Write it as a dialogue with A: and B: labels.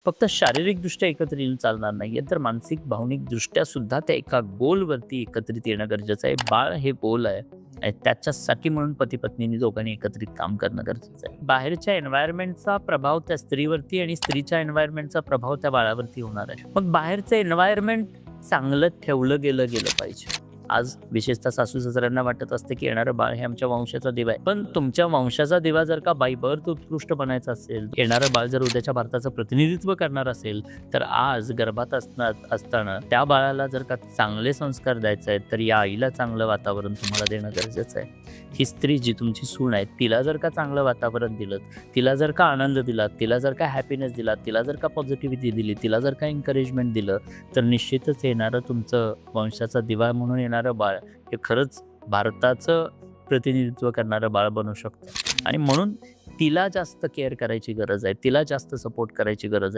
A: फक्त शारीरिकदृष्ट्या एकत्र येऊन चालणार नाहीये, तर मानसिक, भावनिकदृष्ट्या सुद्धा त्या एका गोलवरती एकत्रित येणं गरजेचं आहे. बाळ हे गोल आहे आणि त्याच्यासाठी म्हणून पती-पत्नींनी दोघांनी एकत्रित काम करणं गरजेचं आहे. बाहेरच्या एन्व्हायर्नमेंटचा प्रभाव त्या स्त्रीवरती आणि स्त्रीच्या एन्व्हायर्नमेंटचा प्रभाव त्या बाळावरती होणार आहे. मग बाहेरचं एन्व्हायर्नमेंट चांगलं ठेवलं गेलं पाहिजे. आज विशेषतः सासू-सासऱ्यांना वाटत असते, की येणारं बाळ हे आमच्या वंशाचा दिवा आहे. पण तुमच्या वंशाचा दिवा जर का बाय बर्थ उत्कृष्ट बनायचा असेल, येणारं बाळ जर उद्याच्या भारताचं प्रतिनिधित्व करणार असेल, तर आज गर्भात असताना त्या बाळाला जर का चांगले संस्कार द्यायचे आहेत, तर या आईला चांगलं वातावरण तुम्हाला देणं गरजेचं आहे. ही स्त्री जी तुमची सून आहे, तिला जर का चांगलं वातावरण दिलं, तिला जर का आनंद दिला, तिला जर का हॅपीनेस दिला, तिला जर का पॉझिटिव्हिटी दिली, तिला जर का एन्करेजमेंट दिलं, तर निश्चितच येणारं तुमचं वंशाचा दिवा म्हणून येणारं बाळ हे खरंच भारताचं प्रतिनिधित्व करणारं बाळ बनू शकतं. आणि म्हणून तिला जास्त केअर करायची गरज आहे, तिला जास्त सपोर्ट करायची गरज आहे.